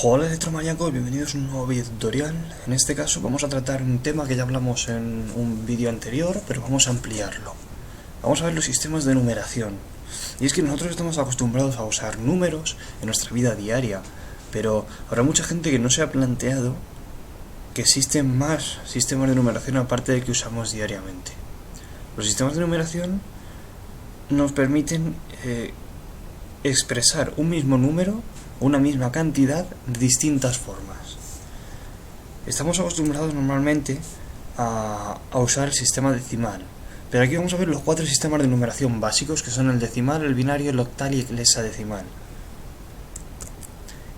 Hola electromaníacos, bienvenidos a un nuevo video tutorial. En este caso vamos a tratar un tema que ya hablamos en un vídeo anterior, pero vamos a ampliarlo. Vamos a ver los sistemas de numeración. Y es que nosotros estamos acostumbrados a usar números en nuestra vida diaria, pero habrá mucha gente que no se ha planteado que existen más sistemas de numeración aparte de que usamos diariamente. Los sistemas de numeración nos permiten expresar un mismo número, una misma cantidad, de distintas formas. Estamos acostumbrados normalmente a usar el sistema decimal, pero aquí vamos a ver los 4 sistemas de numeración básicos, que son el decimal, el binario, el octal y el hexadecimal.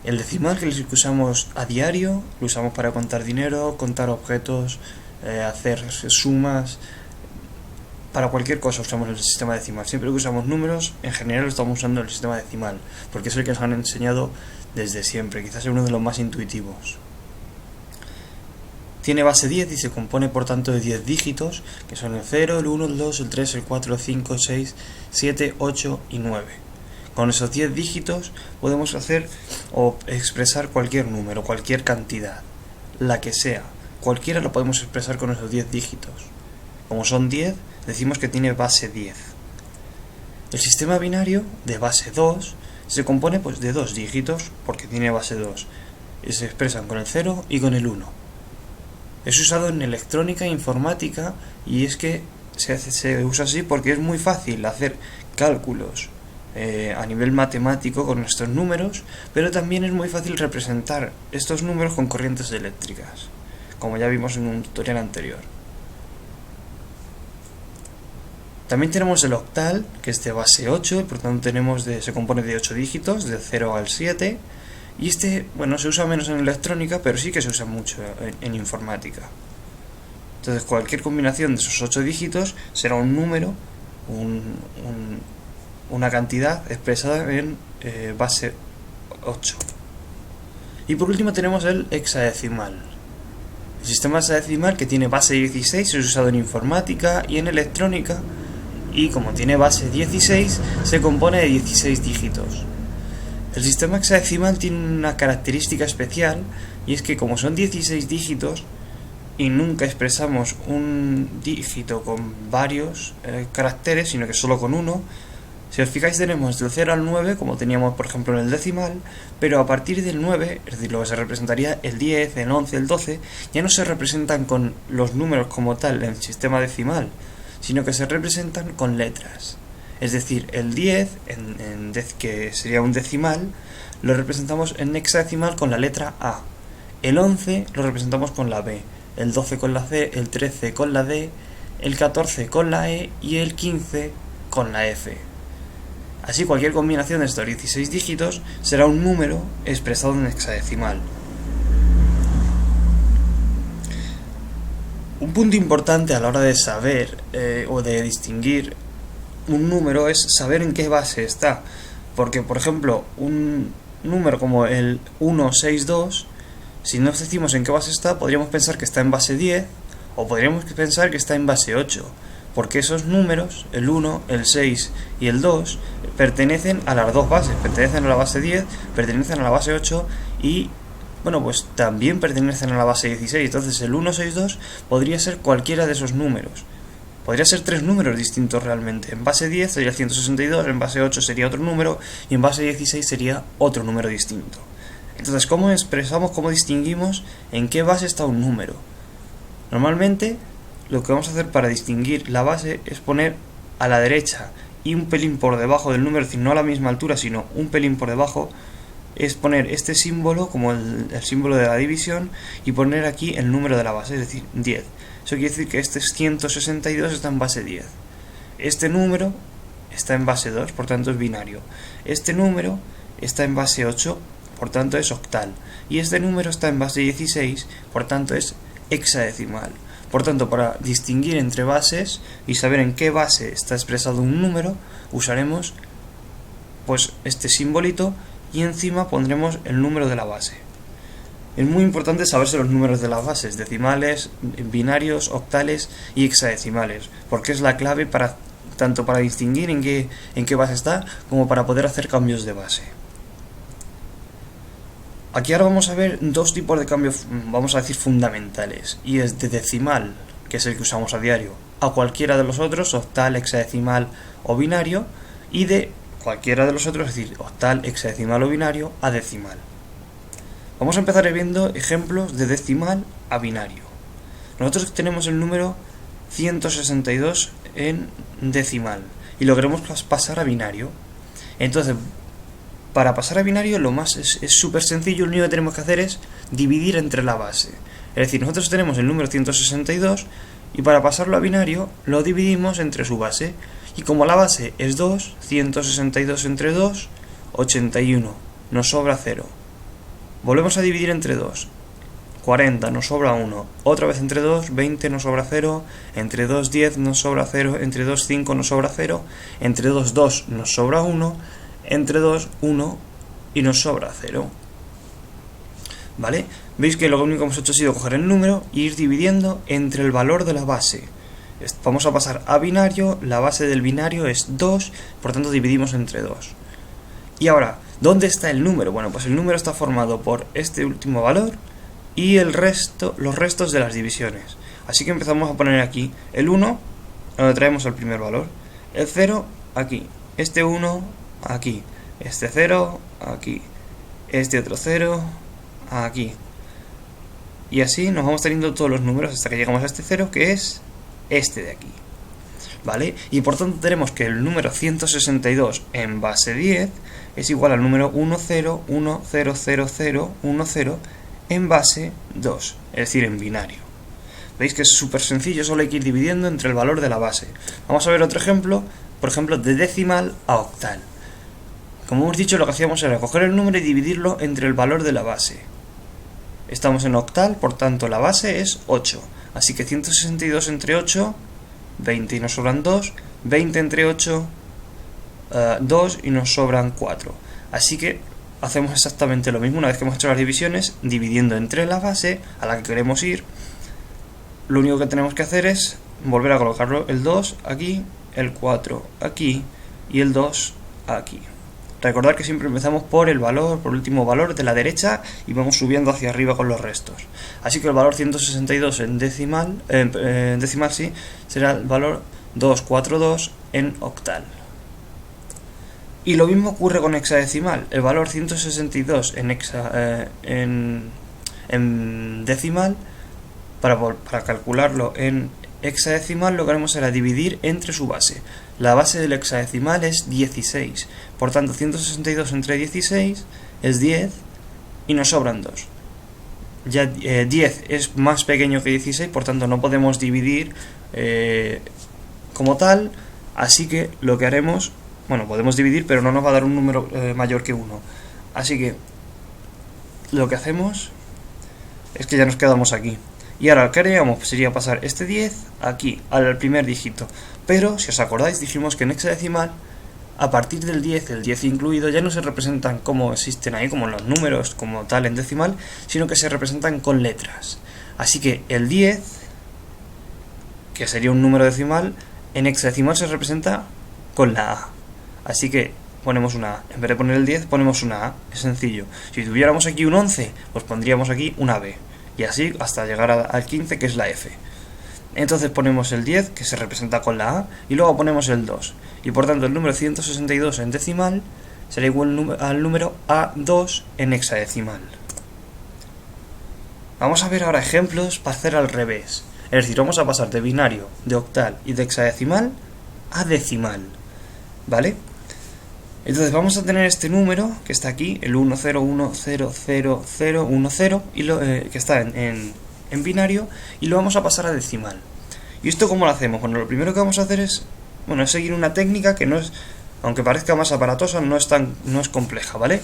El decimal, que usamos a diario, lo usamos para contar dinero, contar objetos, hacer sumas. Para cualquier cosa usamos el sistema decimal. Siempre que usamos números, en general estamos usando el sistema decimal, porque es el que nos han enseñado desde siempre, quizás es uno de los más intuitivos. Tiene base 10 y se compone por tanto de 10 dígitos, que son el 0, el 1, el 2, el 3, el 4, el 5, el 6, 7, 8 y 9. Con esos 10 dígitos podemos hacer o expresar cualquier número, cualquier cantidad, la que sea. Cualquiera lo podemos expresar con esos 10 dígitos. Como son 10, decimos que tiene base 10. El sistema binario de base 2 se compone de 2 dígitos, porque tiene base 2. Y se expresan con el 0 y con el 1. Es usado en electrónica e informática, y es que se usa así porque es muy fácil hacer cálculos a nivel matemático con estos números, pero también es muy fácil representar estos números con corrientes eléctricas, como ya vimos en un tutorial anterior. También tenemos el octal, que es de base 8, y por tanto se compone de 8 dígitos, de 0 al 7, y se usa menos en electrónica, pero sí que se usa mucho en informática. Entonces cualquier combinación de esos 8 dígitos será un número, una cantidad expresada en base 8. Y por último tenemos el hexadecimal. El sistema hexadecimal, que tiene base 16, es usado en informática y en electrónica, y como tiene base 16, se compone de 16 dígitos. El sistema hexadecimal tiene una característica especial, y es que como son 16 dígitos y nunca expresamos un dígito con varios caracteres, sino que solo con uno, si os fijáis tenemos del 0 al 9, como teníamos por ejemplo en el decimal, pero a partir del 9, es decir, lo que se representaría el 10, el 11, el 12, ya no se representan con los números como tal en el sistema decimal, sino que se representan con letras. Es decir, el 10, que sería un decimal, lo representamos en hexadecimal con la letra A. El 11 lo representamos con la B, el 12 con la C, el 13 con la D, el 14 con la E y el 15 con la F. Así cualquier combinación de estos 16 dígitos será un número expresado en hexadecimal. Un punto importante a la hora de saber o de distinguir un número es saber en qué base está, porque por ejemplo un número como el 162, si no decimos en qué base está, podríamos pensar que está en base 10 o podríamos pensar que está en base 8, porque esos números, el 1, el 6 y el 2, pertenecen a las dos bases, pertenecen a la base 10, pertenecen a la base 8 y pues también pertenecen a la base 16. Entonces el 162 podría ser cualquiera de esos números. Podría ser 3 números distintos realmente. En base 10 sería el 162, en base 8 sería otro número y en base 16 sería otro número distinto. Entonces, ¿cómo expresamos, cómo distinguimos en qué base está un número? Normalmente lo que vamos a hacer para distinguir la base es poner a la derecha y un pelín por debajo del número, es decir, no a la misma altura, sino un pelín por debajo, es poner este símbolo como el símbolo de la división y poner aquí el número de la base, es decir, 10. Eso quiere decir que este 162 está en base 10. Este número está en base 2, por tanto es binario. Este número está en base 8, por tanto es octal. Y este número está en base 16, por tanto es hexadecimal. Por tanto, para distinguir entre bases y saber en qué base está expresado un número, usaremos este simbolito y encima pondremos el número de la base. Es muy importante saberse los números de las bases, decimales, binarios, octales y hexadecimales, porque es la clave tanto para distinguir en qué base está, como para poder hacer cambios de base. Aquí ahora vamos a ver dos tipos de cambios, vamos a decir, fundamentales. Y es de decimal, que es el que usamos a diario, a cualquiera de los otros, octal, hexadecimal o binario, y de cualquiera de los otros, es decir, octal, hexadecimal o binario, a decimal. Vamos a empezar viendo ejemplos de decimal a binario. Nosotros tenemos el número 162 en decimal y lo queremos pasar a binario. Entonces, para pasar a binario es súper sencillo, lo único que tenemos que hacer es dividir entre la base. Es decir, nosotros tenemos el número 162 y para pasarlo a binario lo dividimos entre su base. Y como la base es 2, 162 entre 2, 81, nos sobra 0. Volvemos a dividir entre 2. 40 nos sobra 1, otra vez entre 2, 20 nos sobra 0, entre 2, 10 nos sobra 0, entre 2, 5 nos sobra 0, entre 2, 2 nos sobra 1, entre 2, 1 y nos sobra 0. ¿Vale? Veis que lo único que hemos hecho ha sido coger el número e ir dividiendo entre el valor de la base. Vamos a pasar a binario, la base del binario es 2, por tanto dividimos entre 2. Y ahora, ¿dónde está el número? Bueno, pues el número está formado por este último valor y los restos de las divisiones. Así que empezamos a poner aquí el 1, lo traemos al primer valor, el 0 aquí, este 1 aquí, este 0 aquí, este otro 0 aquí. Y así nos vamos teniendo todos los números hasta que llegamos a este 0, que es este de aquí. ¿Vale? Y por tanto tenemos que el número 162 en base 10 es igual al número 10100010 en base 2, es decir, en binario. Veis que es súper sencillo, solo hay que ir dividiendo entre el valor de la base. Vamos a ver otro ejemplo, por ejemplo, de decimal a octal. Como hemos dicho, lo que hacíamos era coger el número y dividirlo entre el valor de la base. Estamos en octal, por tanto la base es 8. Así que 162 entre 8, 20 y nos sobran 2. 20 entre 8, 2 y nos sobran 4. Así que hacemos exactamente lo mismo una vez que hemos hecho las divisiones, dividiendo entre la base a la que queremos ir. Lo único que tenemos que hacer es volver a colocarlo el 2 aquí, el 4 aquí y el 2 aquí. Recordad que siempre empezamos por el último valor de la derecha y vamos subiendo hacia arriba con los restos. Así que el valor 162 en decimal, sí, será el valor 242 en octal. Y lo mismo ocurre con hexadecimal. El valor 162 en decimal, para calcularlo en hexadecimal, lo que haremos será dividir entre su base. La base del hexadecimal es 16. Por tanto, 162 entre 16 es 10 y nos sobran 2. Ya 10 es más pequeño que 16, por tanto no podemos dividir como tal. Así que lo que haremos... Bueno, podemos dividir, pero no nos va a dar un número mayor que 1. Así que lo que hacemos es que ya nos quedamos aquí. Y ahora lo que haríamos sería pasar este 10 aquí, al primer dígito. Pero, si os acordáis, dijimos que en hexadecimal, a partir del 10, el 10 incluido, ya no se representan como existen ahí, como los números, como tal en decimal, sino que se representan con letras. Así que el 10, que sería un número decimal, en hexadecimal se representa con la A. Así que ponemos una A. En vez de poner el 10, ponemos una A. Es sencillo. Si tuviéramos aquí un 11, pues pondríamos aquí una B. Y así hasta llegar al 15, que es la F. Entonces ponemos el 10, que se representa con la A, y luego ponemos el 2. Y por tanto el número 162 en decimal será igual al número A2 en hexadecimal. Vamos a ver ahora ejemplos para hacer al revés. Es decir, vamos a pasar de binario, de octal y de hexadecimal a decimal. ¿Vale? Entonces vamos a tener este número que está aquí, el 10100010, y que está en binario, y lo vamos a pasar a decimal. ¿Y esto cómo lo hacemos? Bueno, lo primero que vamos a hacer es seguir una técnica que no es, aunque parezca más aparatosa, no es compleja, ¿vale?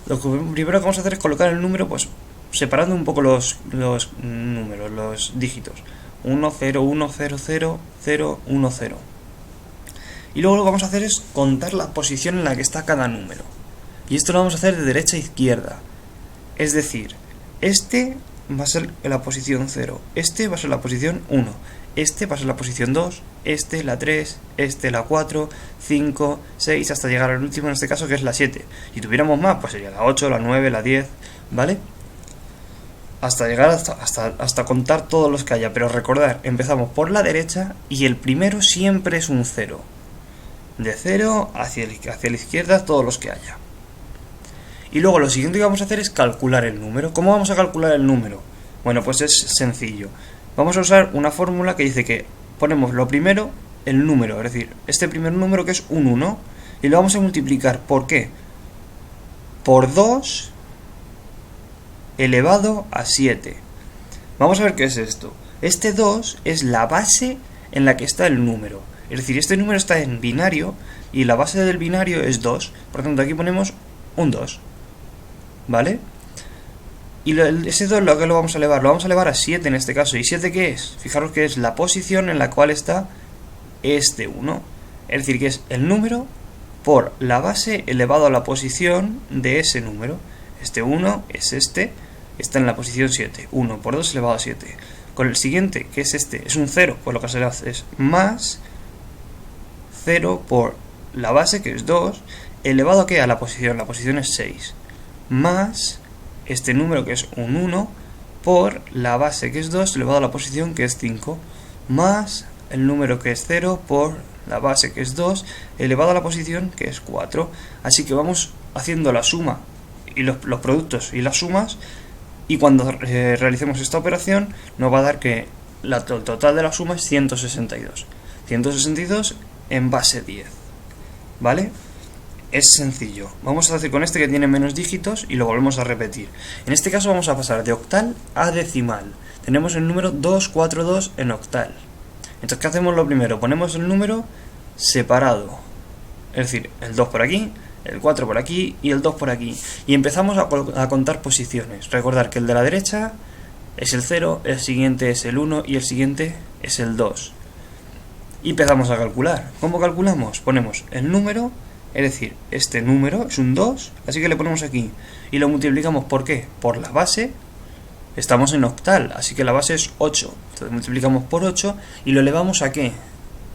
Lo primero que vamos a hacer es colocar el número, pues separando un poco los números, los dígitos. 1, 0, 1, 0, 0, 0, 1, 0. Y luego lo que vamos a hacer es contar la posición en la que está cada número. Y esto lo vamos a hacer de derecha a izquierda. Es decir, este va a ser la posición 0, este va a ser la posición 1, este va a ser la posición 2, este la 3, este la 4, 5, 6, hasta llegar al último en este caso, que es la 7. Si tuviéramos más, pues sería la 8, la 9, la 10, ¿vale? Hasta llegar hasta contar todos los que haya, pero recordad, empezamos por la derecha y el primero siempre es un 0. De 0 hacia la izquierda todos los que haya. Y luego lo siguiente que vamos a hacer es calcular el número. ¿Cómo vamos a calcular el número? Bueno, pues es sencillo. Vamos a usar una fórmula que dice que ponemos lo primero, el número, es decir, este primer número que es un 1, y lo vamos a multiplicar, ¿por qué? Por 2 elevado a 7. Vamos a ver qué es esto. Este 2 es la base en la que está el número. Es decir, este número está en binario y la base del binario es 2. Por lo tanto, aquí ponemos un 2. ¿Vale? Y ese 2 lo que lo vamos a elevar. Lo vamos a elevar a 7 en este caso. ¿Y 7 qué es? Fijaros que es la posición en la cual está este 1. Es decir, que es el número por la base elevado a la posición de ese número. Este 1 es este, está en la posición 7. 1 por 2 elevado a 7. Con el siguiente, que es este, es un 0, pues lo que se le hace es más 0 por la base, que es 2, elevado a ¿qué? A la posición es 6. Más este número, que es un 1, por la base, que es 2, elevado a la posición, que es 5. Más el número, que es 0, por la base, que es 2, elevado a la posición, que es 4. Así que vamos haciendo la suma y los productos y las sumas, y cuando realicemos esta operación nos va a dar que el total de la suma es 162. 162 en base 10. ¿Vale? Es sencillo. Vamos a hacer con este que tiene menos dígitos y lo volvemos a repetir. En este caso vamos a pasar de octal a decimal. Tenemos el número 242 en octal. Entonces, ¿qué hacemos lo primero? Ponemos el número separado. Es decir, el 2 por aquí, el 4 por aquí y el 2 por aquí. Y empezamos a contar posiciones. Recordar que el de la derecha es el 0, el siguiente es el 1 y el siguiente es el 2. Y empezamos a calcular. ¿Cómo calculamos? Ponemos el número, es decir, este número es un 2, así que le ponemos aquí. Y lo multiplicamos, ¿por qué? Por la base. Estamos en octal, así que la base es 8. Entonces multiplicamos por 8 y lo elevamos ¿a qué?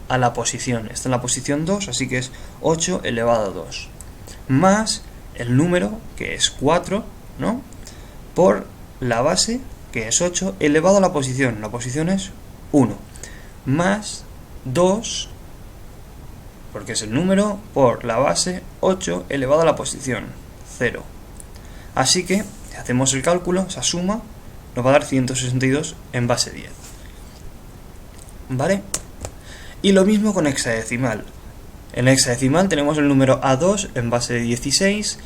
A la posición. Está en la posición 2, así que es 8 elevado a 2. Más el número, que es 4, ¿no? Por la base, que es 8, elevado a la posición. La posición es 1. Más 2, porque es el número, por la base, 8 elevado a la posición, 0. Así que, si hacemos el cálculo, esa suma nos va a dar 162 en base 10. ¿Vale? Y lo mismo con hexadecimal. En hexadecimal tenemos el número A2 en base de 16.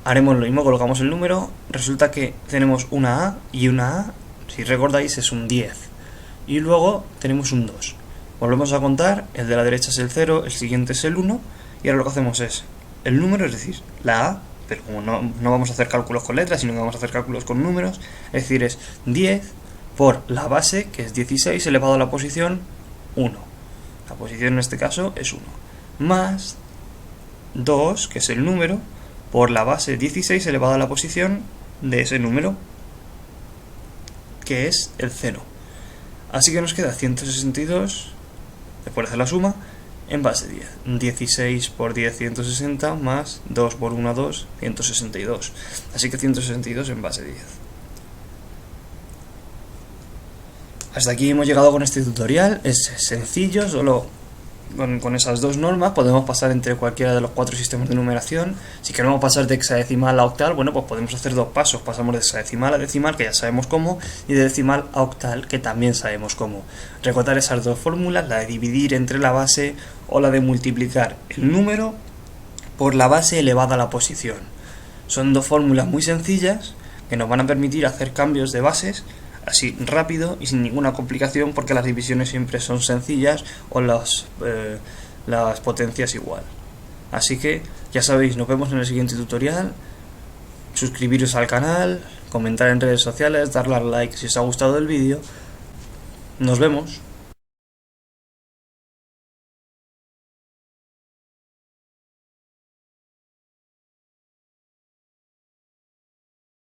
Haremos lo mismo, colocamos el número. Resulta que tenemos una A y una A, si recordáis, es un 10. Y luego tenemos un 2. Volvemos a contar, el de la derecha es el 0, el siguiente es el 1. Y ahora lo que hacemos es el número, es decir, la A, pero como no vamos a hacer cálculos con letras, sino que vamos a hacer cálculos con números, es decir, es 10 por la base, que es 16, elevado a la posición 1. La posición en este caso es 1. Más 2, que es el número, por la base 16 elevado a la posición de ese número, que es el 0. Así que nos queda 162, después de hacer la suma, en base 10. 16 por 10, 160, más 2 por 1, 2, 162. Así que 162 en base 10. Hasta aquí hemos llegado con este tutorial. Es sencillo, solo con esas dos normas podemos pasar entre cualquiera de los 4 sistemas de numeración. Si queremos pasar de hexadecimal a octal, bueno, pues podemos hacer 2 pasos. Pasamos de hexadecimal a decimal, que ya sabemos cómo, y de decimal a octal, que también sabemos cómo. Recordar esas dos fórmulas, la de dividir entre la base o la de multiplicar el número por la base elevada a la posición. Son dos fórmulas muy sencillas que nos van a permitir hacer cambios de bases así rápido y sin ninguna complicación, porque las divisiones siempre son sencillas o las potencias igual. Así que ya sabéis, nos vemos en el siguiente tutorial. Suscribiros al canal, comentar en redes sociales, darle al like si os ha gustado el vídeo. Nos vemos.